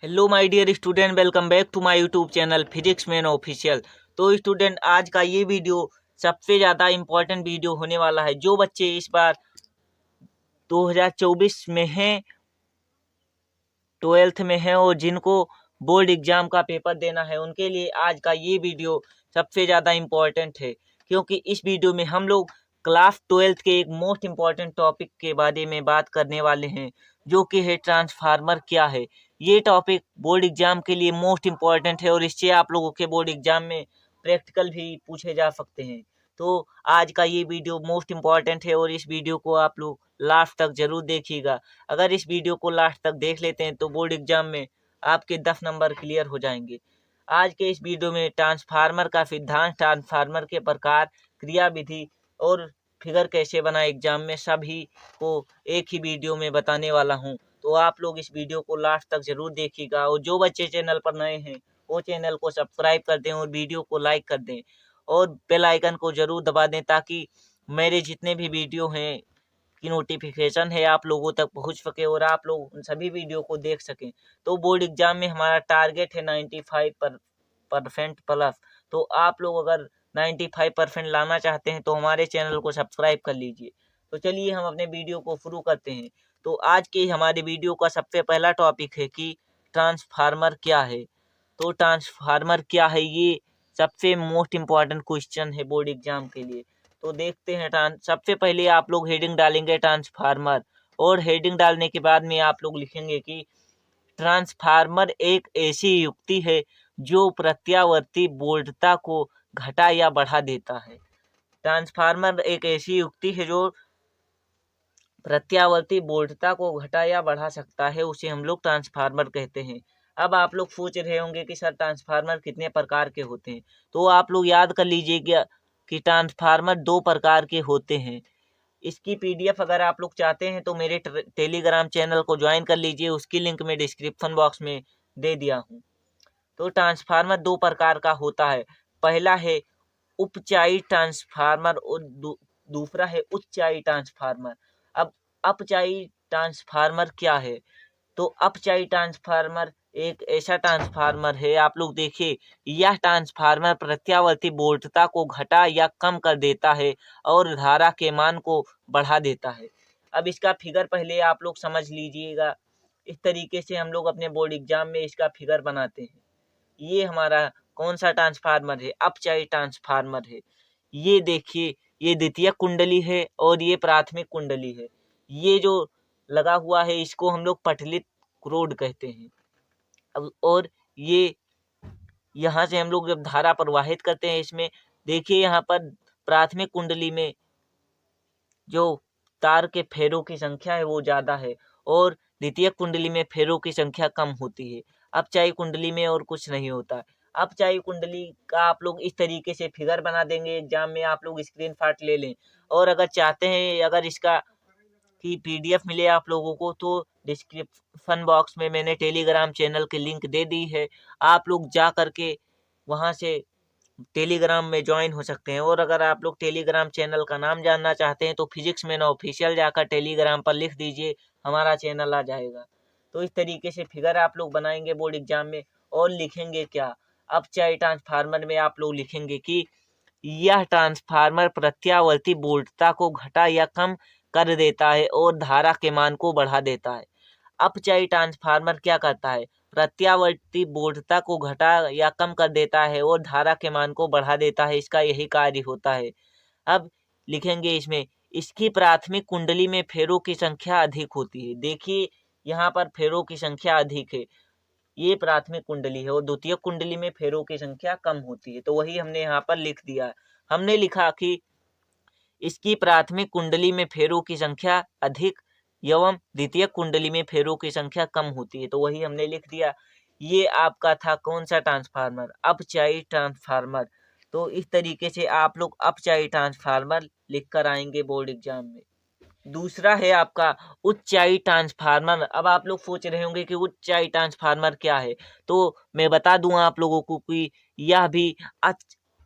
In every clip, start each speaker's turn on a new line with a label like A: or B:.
A: Hello my dear student, welcome back to my YouTube channel physics man official. तो student, आज का ये video सबसे ज़्यादा इम्पोर्टेंट वीडियो होने वाला है। जो बच्चे इस बार 2024 में हैं, 12th में हैं और जिनको बोर्ड एग्जाम का पेपर देना है, उनके लिए आज का ये वीडियो सबसे ज़्यादा इम्पोर्टेंट है। क्योंकि इस वीडियो में हम लोग क्लास 12th के एक मोस्ट इम्पॉर्टेंट टॉपिक के बारे में बात करने वाले हैं, जो कि है ट्रांसफार्मर क्या है। ये टॉपिक बोर्ड एग्जाम के लिए मोस्ट इम्पॉर्टेंट है और इससे आप लोगों के बोर्ड एग्जाम में प्रैक्टिकल भी पूछे जा सकते हैं। तो आज का ये वीडियो मोस्ट इम्पॉर्टेंट है और इस वीडियो को आप लोग लास्ट तक जरूर देखिएगा। अगर इस वीडियो को लास्ट तक देख लेते हैं तो बोर्ड एग्जाम में आपके 10 नंबर क्लियर हो जाएंगे। आज के इस वीडियो में ट्रांसफार्मर का सिद्धांत, ट्रांसफार्मर के प्रकार, क्रियाविधि और फिगर कैसे बनाए एग्जाम में, सभी को एक ही वीडियो में बताने वाला हूं। तो आप लोग इस वीडियो को लास्ट तक जरूर देखिएगा और जो बच्चे चैनल पर नए हैं वो चैनल को सब्सक्राइब कर दें और वीडियो को लाइक कर दें और बेल आइकन को जरूर दबा दें, ताकि मेरे जितने भी वीडियो हैं की नोटिफिकेशन है आप लोगों तक पहुंच सके और आप लोग उन सभी वीडियो को देख सकें। तो बोर्ड एग्जाम में हमारा टारगेट है 95% प्लस। तो आप लोग अगर 95% लाना चाहते हैं तो हमारे चैनल को सब्सक्राइब कर लीजिए। तो चलिए हम अपने वीडियो को शुरू करते हैं। तो आज के हमारे वीडियो का सबसे पहला टॉपिक है कि ट्रांसफार्मर क्या है। तो ट्रांसफार्मर क्या है, ये सबसे मोस्ट इम्पॉर्टेंट क्वेश्चन है बोर्ड एग्जाम के लिए। तो देखते हैं। सबसे पहले आप लोग हेडिंग डालेंगे ट्रांसफार्मर, और हेडिंग डालने के बाद में आप लोग लिखेंगे कि ट्रांसफार्मर एक ऐसी युक्ति है जो प्रत्यावर्ती वोल्टता को घटा या बढ़ा देता है। ट्रांसफार्मर एक ऐसी युक्ति है जो प्रत्यावर्ती वोल्टता को घटा या बढ़ा सकता है, उसे हम लोग ट्रांसफार्मर कहते हैं। अब आप लोग पूछ रहे होंगे कि सर ट्रांसफार्मर कितने प्रकार के होते हैं। तो आप लोग याद कर लीजिएगा कि ट्रांसफार्मर 2 प्रकार के होते हैं। इसकी पीडीएफ अगर आप लोग चाहते हैं तो मेरे टेलीग्राम चैनल को ज्वाइन कर लीजिए, उसकी लिंक मैं डिस्क्रिप्शन बॉक्स में दे दिया हूँ। तो ट्रांसफार्मर 2 प्रकार का होता है। पहला है उपचायी ट्रांसफार्मर और दूसरा है उच्चाई ट्रांसफार्मर। अब अपचायी ट्रांसफार्मर क्या है? तो अपचायी ट्रांसफार्मर एक ऐसा ट्रांसफार्मर है, आप लोग देखिए, यह ट्रांसफार्मर प्रत्यावर्ती वोल्टता को घटा या कम कर देता है और धारा के मान को बढ़ा देता है। अब इसका फिगर पहले आप लोग समझ लीजिएगा। इस तरीके से हम लोग अपने बोर्ड एग्जाम में इसका फिगर बनाते हैं। ये हमारा कौन सा ट्रांसफार्मर है? अपचायी ट्रांसफार्मर है। ये देखिए, ये द्वितीयक कुंडली है और ये प्राथमिक कुंडली है। ये जो लगा हुआ है इसको हम लोग पटलित क्रोड कहते हैं। अब और ये यहाँ से हम लोग जब धारा प्रवाहित करते हैं, इसमें देखिए यहाँ पर प्राथमिक कुंडली में जो तार के फेरों की संख्या है वो ज्यादा है और द्वितीयक कुंडली में फेरों की संख्या कम होती है। अपचायी कुंडली में और कुछ नहीं होता। अपचायी कुंडली का आप लोग इस तरीके से फिगर बना देंगे, एग्जाम में आप लोग स्क्रीन शॉट ले लें। और अगर चाहते हैं अगर इसका की पीडीएफ मिले आप लोगों को, तो डिस्क्रिप्शन बॉक्स में मैंने टेलीग्राम चैनल की लिंक दे दी है। आप लोग जा करके वहां से टेलीग्राम में ज्वाइन हो सकते हैं। और अगर आप लोग टेलीग्राम चैनल का नाम जानना चाहते हैं तो फिजिक्स मैन ऑफिशियल जाकर टेलीग्राम पर लिख दीजिए, हमारा चैनल आ जाएगा। तो इस तरीके से फिगर आप लोग बनाएंगे बोर्ड एग्जाम में और लिखेंगे क्या? अपचायी ट्रांसफार्मर में आप लोग लिखेंगे कि यह ट्रांसफार्मर प्रत्यावर्ती वोल्टता को घटा या कम कर देता है और धारा के मान को बढ़ा देता है। अपचायी ट्रांसफार्मर क्या करता है? प्रत्यावर्ती वोल्टता को घटा या कम कर देता है और धारा के मान को बढ़ा देता है। इसका यही कार्य होता है। अब लिखेंगे इसमें, इसकी प्राथमिक कुंडली में फेरों की संख्या अधिक होती है। देखिए यहाँ पर फेरों की संख्या अधिक है, ये प्राथमिक कुंडली है, और द्वितीय कुंडली में फेरों की संख्या कम होती है। तो वही हमने यहाँ पर लिख दिया। हमने लिखा कि इसकी प्राथमिक कुंडली में फेरों की संख्या अधिक एवं द्वितीय कुंडली में फेरों की संख्या कम होती है। तो वही हमने लिख दिया। ये आपका था कौन सा ट्रांसफार्मर? अपचायी ट्रांसफार्मर। तो इस तरीके से आप लोग अपचायी ट्रांसफार्मर लिख कर आएंगे बोर्ड एग्जाम में। दूसरा है आपका उच्चाई ट्रांसफार्मर। अब आप लोग सोच रहे होंगे कि उच्चाई ट्रांसफार्मर क्या है। तो मैं बता दूं आप लोगों को कि यह भी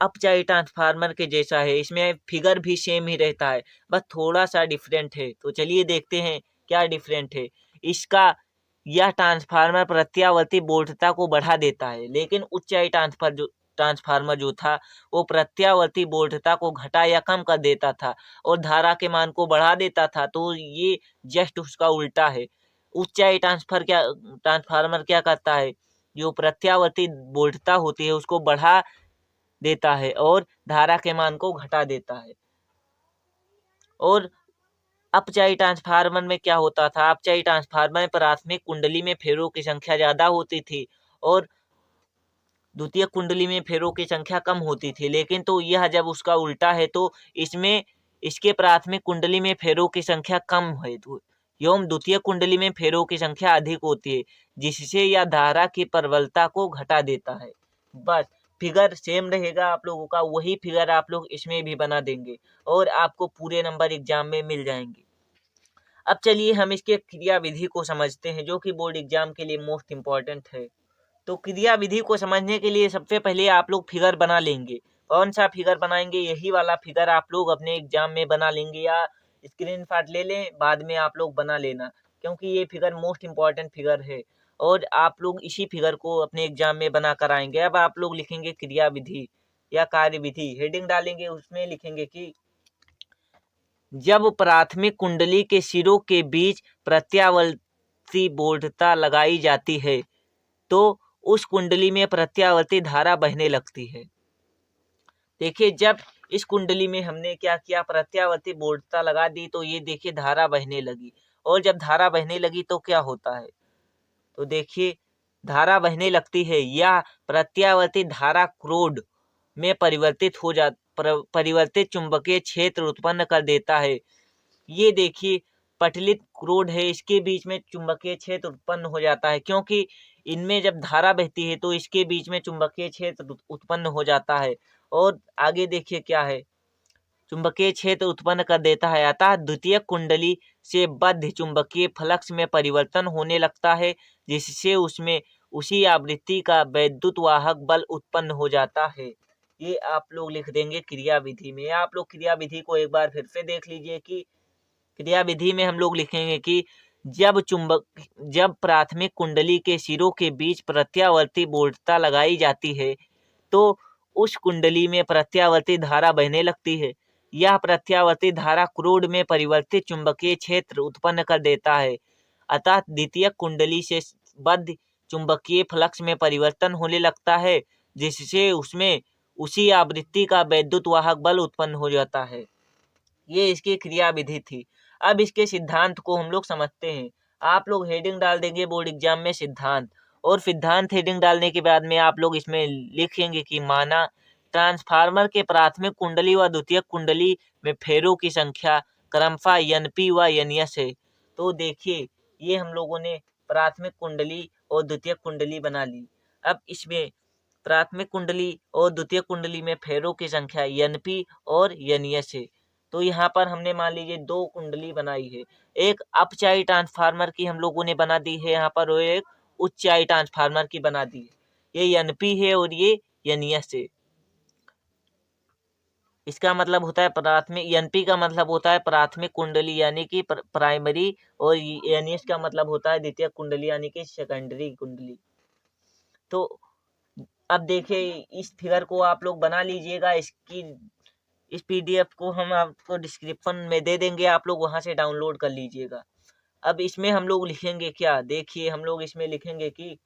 A: अपचायी ट्रांसफार्मर के जैसा है। इसमें फिगर भी सेम ही रहता है, बस थोड़ा सा डिफरेंट है। तो चलिए देखते हैं क्या डिफरेंट है। इसका यह ट्रांसफार्मर प्रत्यावर्ती वोल्टता को बढ़ा देता है, लेकिन उच्चाई ट्रांसफार्मर जो था वो प्रत्यावर्ती वोल्टता को घटा या कम कर देता था और धारा के मान को बढ़ा देता था। तो ये जस्ट उसका उल्टा है। उच्चाई ट्रांसफार्मर क्या करता है, जो प्रत्यावर्ती वोल्टता होती है उसको बढ़ा देता है और धारा के मान को घटा देता है। और अपचाई ट्रांसफार्मर में क्या होता था, अपचाई ट्रांसफार्मर में प्राथमिक कुंडली में फेरों की संख्या ज्यादा होती थी और द्वितीय कुंडली में फेरों की संख्या कम होती थी। लेकिन तो यह जब उसका उल्टा है तो इसमें इसके प्राथमिक कुंडली में फेरों की संख्या कम है तो एवं द्वितीय कुंडली में फेरों की संख्या अधिक होती है, जिससे यह धारा की प्रबलता को घटा देता है। बस फिगर सेम रहेगा आप लोगों का, वही फिगर आप लोग इसमें भी बना देंगे और आपको पूरे नंबर एग्जाम में मिल जाएंगे। अब चलिए हम इसके क्रिया विधि को समझते हैं, जो कि बोर्ड एग्जाम के लिए मोस्ट इम्पॉर्टेंट है। तो क्रिया विधि को समझने के लिए सबसे पहले आप लोग फिगर बना लेंगे। कौन सा फिगर बनाएंगे, यही वाला फिगर आप लोग अपने एग्जाम में बना लेंगे, या स्क्रीनशॉट ले लें बाद में आप लोग बना लेना, क्योंकि ये फिगर मोस्ट इम्पॉर्टेंट फिगर है और आप लोग इसी फिगर को अपने एग्जाम में बना कर आएंगे। अब आप लोग लिखेंगे क्रिया विधि या कार्य विधि, हेडिंग डालेंगे, उसमें लिखेंगे कि जब प्राथमिक कुंडली के सिरों के बीच प्रत्यावर्ती वोल्टता लगाई जाती है तो उस कुंडली में प्रत्यावर्ती धारा बहने लगती है। देखिए जब इस कुंडली में हमने क्या किया, प्रत्यावर्ती वोल्टता लगा दी तो ये देखिए धारा बहने लगी। और जब धारा बहने लगी तो क्या होता है, तो देखिए धारा बहने लगती है या प्रत्यावर्ती धारा क्रोड में परिवर्तित चुंबकीय क्षेत्र उत्पन्न कर देता है। ये देखिए पटलित क्रोड है, इसके बीच में चुंबकीय क्षेत्र उत्पन्न हो जाता है, क्योंकि इनमें जब धारा बहती है तो इसके बीच में चुंबकीय क्षेत्र उत्पन्न हो जाता है। और आगे देखिए क्या है, चुंबकीय क्षेत्र उत्पन्न कर देता है, अतः द्वितीय कुंडली से बद्ध चुंबकीय फ्लक्स में परिवर्तन होने लगता है, जिससे उसमें उसी आवृत्ति का वैद्युत वाहक बल उत्पन्न हो जाता है। ये आप लोग लिख देंगे क्रिया विधि में। आप लोग क्रिया विधि को एक बार फिर से देख लीजिए कि क्रिया विधि में हम लोग लिखेंगे कि जब प्राथमिक कुंडली के सिरों के बीच प्रत्यावर्ती वोल्टता लगाई जाती है तो उस कुंडली में प्रत्यावर्ती धारा बहने लगती है। यह प्रत्यावर्ती धारा क्रोड में परिवर्तित चुंबकीय क्षेत्र उत्पन्न कर देता है, अतः द्वितीय कुंडली से बद्ध चुंबकीय फ्लक्स में परिवर्तन होने लगता है, जिससे उसमें उसी आवृत्ति का वैद्युत वाहक बल उत्पन्न हो जाता है। ये इसकी क्रिया विधि थी। अब इसके सिद्धांत को हम लोग समझते हैं। आप लोग हेडिंग डाल देंगे बोर्ड एग्जाम में सिद्धांत, और सिद्धांत हेडिंग डालने के बाद में आप लोग इसमें लिखेंगे कि माना ट्रांसफार्मर के प्राथमिक कुंडली व द्वितीय कुंडली में फेरों की संख्या क्रमशः NP व NS है। तो देखिए ये हम लोगों ने प्राथमिक कुंडली और द्वितीय कुंडली बना ली। अब इसमें प्राथमिक कुंडली और द्वितीय कुंडली में फेरों की संख्या NP और NS है। तो यहाँ पर हमने मान लीजिए दो कुंडली बनाई है, एक अपचाई ट्रांसफार्मर की हम लोगों ने बना दी है यहाँ पर, और एक उच्चाई ट्रांसफार्मर की बना दी है। ये NP है और ये NS है। इसका मतलब होता है प्राथमिक, NP का मतलब होता है प्राथमिक कुंडली यानी कि प्राइमरी, और NS का मतलब होता है द्वितीय कुंडली यानी कि सेकेंडरी कुंडली। तो अब देखिए इस फिगर को आप लोग बना लीजिएगा। इस PDF को हम आपको डिस्क्रिप्शन में दे देंगे, आप लोग वहां से डाउनलोड कर लीजिएगा। अब इसमें हम लोग लिखेंगे क्या, देखिए हम लोग इसमें लिखेंगे कि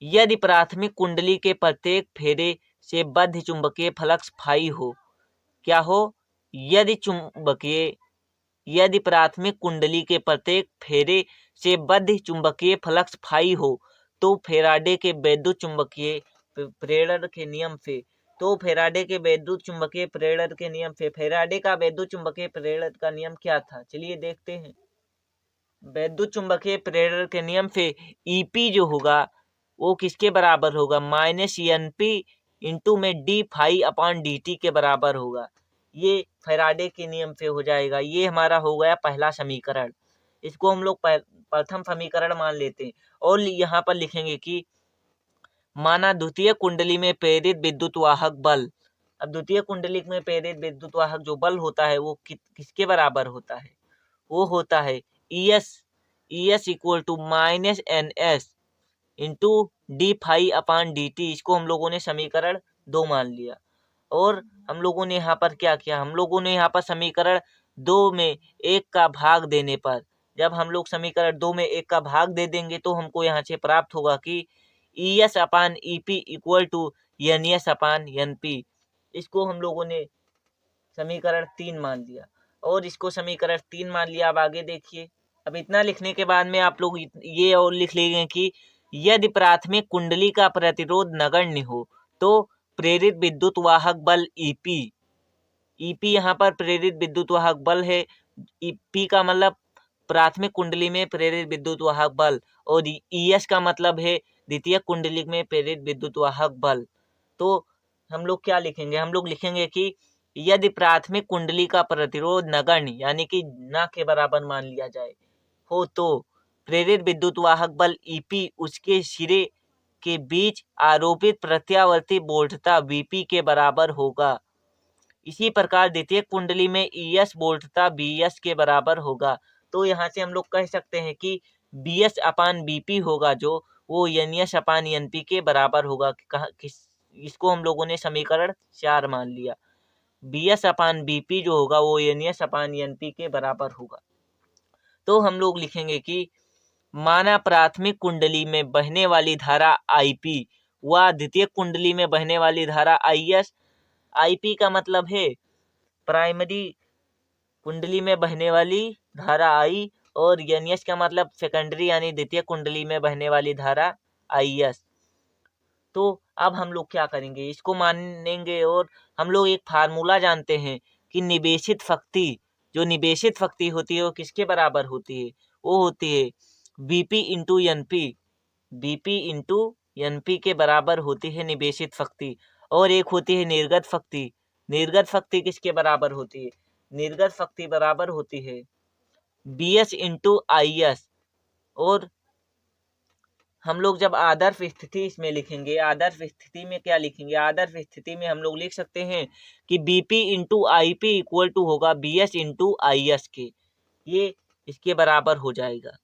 A: यदि प्राथमिक कुंडली के प्रत्येक फेरे से बद्ध चुंबकीय फ्लक्स फाई हो, क्या हो, यदि प्राथमिक कुंडली के प्रत्येक फेरे से बद्ध चुंबकीय फ्लक्स फाई हो तो फैराडे के वैद्युत चुंबकीय प्रेरण के नियम से, तो फैराडे के वैद्युत चुंबकीय प्रेरण के नियम से, फैराडे का वैद्युत चुंबकीय प्रेरण का नियम क्या था, चलिए देखते हैं। वैद्युत चुंबकीय प्रेरण के नियम से EP जो होगा वो किसके बराबर होगा, -NP इंटू में d∅/dt के बराबर होगा। ये फैराडे के नियम से हो जाएगा। ये हमारा हो गया पहला समीकरण, इसको हम लोग प्रथम समीकरण मान लेते हैं। और यहाँ पर लिखेंगे कि माना द्वितीय कुंडली में प्रेरित विद्युत वाहक बल, अब द्वितीय कुंडली में प्रेरित विद्युत वाहक जो बल होता है वो किसके बराबर होता है, वो होता है E S equal to minus N S into D phi upon D T, इसको हम लोगों ने समीकरण 2 मान लिया। और हम लोगों ने यहाँ पर क्या किया, हम लोगों ने यहाँ पर समीकरण 2 में 1 का भाग देने पर, जब हम लोग समीकरण 2 में 1 का भाग दे देंगे तो हमको यहाँ से प्राप्त होगा कि E S upon E P equal to N S upon N P. इसको हम लोगों ने समीकरण 3 मान लिया और इसको समीकरण 3 मान लिया। अब आगे देखिए, अब इतना लिखने के बाद में आप लोग ये और लिख लेंगे कि यदि प्राथमिक कुंडली का प्रतिरोध नगण्य हो तो प्रेरित विद्युत वाहक बल ईपी, ईपी यहाँ पर प्रेरित विद्युत वाहक बल है, ईपी का मतलब प्राथमिक कुंडली में प्रेरित विद्युत वाहक बल, और ईएस का मतलब है द्वितीय कुंडली में प्रेरित विद्युत वाहक बल। तो हम लोग क्या लिखेंगे, हम लोग लिखेंगे कि यदि प्राथमिक कुंडली का प्रतिरोध नगण्य यानी कि न के बराबर मान लिया जाए हो तो प्रेरित विद्युत वाहक बल ईपी उसके सिरे के बीच आरोपित प्रत्यावर्ती वोल्टता वीपी के बराबर होगा। इसी प्रकार द्वितीय कुंडली में ईएस वोल्टता बीएस के बराबर होगा। तो यहाँ से हम लोग कह सकते हैं कि बीएस अपान बीपी होगा जो वो एनएस अपान एनपी के बराबर होगा। इसको हम लोगों ने समीकरण 4 मान लिया। बीएस अपान बीपी जो होगा वो एनएस अपान एनपी के बराबर होगा। तो हम लोग लिखेंगे कि माना प्राथमिक कुंडली में बहने वाली धारा आईपी व द्वितीय कुंडली में बहने वाली धारा आईएस। आईपी का मतलब है प्राइमरी कुंडली में बहने वाली धारा आई और एनएस का मतलब सेकेंडरी यानी द्वितीय कुंडली में बहने वाली धारा आईएस। तो अब हम लोग क्या करेंगे, इसको मानेंगे और हम लोग एक फार्मूला जानते हैं कि निवेशित शक्ति, जो निवेशित शक्ति होती है वो किसके बराबर होती है, वो होती है BP into N P, BP into N P के बराबर होती है निवेशित शक्ति। और एक होती है निर्गत शक्ति, निर्गत शक्ति किसके बराबर होती है, निर्गत शक्ति बराबर होती है B S into I S. और हम लोग जब आदर्श स्थिति इसमें लिखेंगे, आदर्श स्थिति में क्या लिखेंगे, आदर्श स्थिति में हम लोग लिख सकते हैं कि BP into I P equal to होगा B S into I S के, ये इसके बराबर हो जाएगा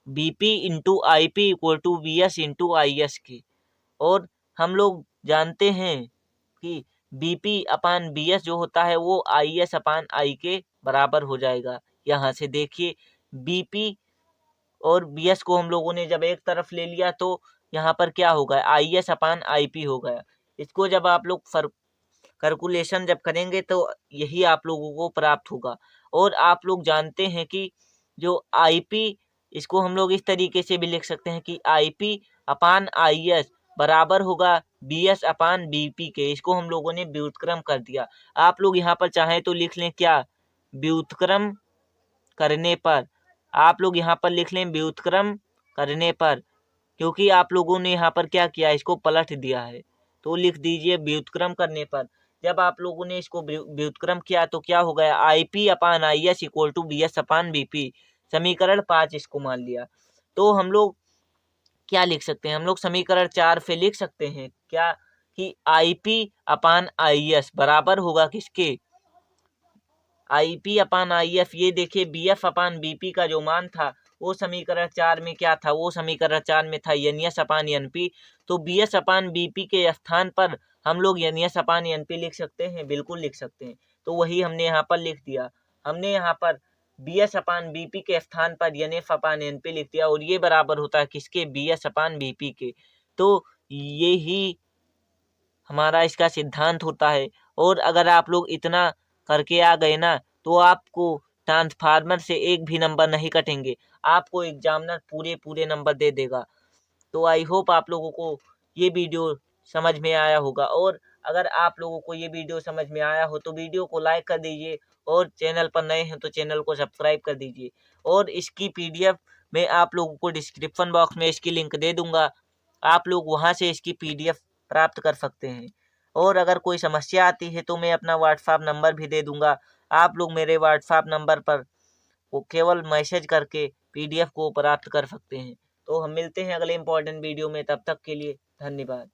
A: BP into I P equal to B S into I S के। और हम लोग जानते हैं कि बीपी अपान बी एस जो होता है वो आई एस अपान आई के बराबर हो जाएगा। यहाँ से देखिए बीपी और बी एस को हम लोगों ने जब एक तरफ ले लिया तो यहाँ पर क्या होगा, I S upon I P हो गया। इसको जब आप लोग कैलकुलेशन जब करेंगे तो यही आप लोगों को प्राप्त होगा। और आप लोग जानते हैं कि जो आई पी, इसको हम लोग इस तरीके से भी लिख सकते हैं कि आई पी अपान आई एस बराबर होगा B S upon B P के। इसको हम लोगों ने व्युत्क्रम कर दिया। आप लोग यहाँ पर चाहें तो लिख लें क्या, व्युत्क्रम करने पर, आप लोग यहाँ पर लिख लें व्युत्क्रम करने पर, क्योंकि आप लोगों ने यहाँ पर क्या किया, इसको पलट दिया है तो लिख दीजिए व्युत्क्रम करने पर। जब आप लोगों ने इसको व्युत्क्रम किया तो क्या हो गया, I P upon I S equal to B S upon B P, समीकरण 5 इसको मान लिया। तो हम लोग क्या लिख सकते हैं, हम लोग समीकरण 4 पे लिख सकते हैं क्या कि आई पी अपान आई एस बराबर होगा किसके, आई पी अपान आई एफ। ये देखिए बी एफ अपान बी पी का जो मान था वो समीकरण 4 में क्या था, वो समीकरण 4 में था N S upon N P. तो B S upon B P के स्थान पर हम लोग N S upon N P लिख सकते हैं, बिल्कुल लिख सकते हैं। तो वही हमने यहाँ पर लिख दिया, हमने यहाँ पर B S upon B P के स्थान पर N F upon N P लिख दिया और ये बराबर होता है किसके, B S upon B P के। तो ये ही हमारा इसका सिद्धांत होता है। और अगर आप लोग इतना करके आ गए ना तो आपको ट्रांसफार्मर से एक भी नंबर नहीं कटेंगे, आपको एग्जामिनर पूरे नंबर दे देगा। तो आई होप आप लोगों को ये वीडियो समझ में आया होगा। और अगर आप लोगों को ये वीडियो समझ में आया हो तो वीडियो को लाइक कर दीजिए और चैनल पर नए हैं तो चैनल को सब्सक्राइब कर दीजिए। और इसकी पीडीएफ मैं आप लोगों को डिस्क्रिप्शन बॉक्स में इसकी लिंक दे दूंगा, आप लोग वहां से इसकी पीडीएफ प्राप्त कर सकते हैं। और अगर कोई समस्या आती है तो मैं अपना व्हाट्सएप नंबर भी दे दूंगा, आप लोग मेरे व्हाट्सएप नंबर पर वो केवल मैसेज करके पीडीएफ को प्राप्त कर सकते हैं। तो हम मिलते हैं अगले इंपॉर्टेंट वीडियो में, तब तक के लिए धन्यवाद।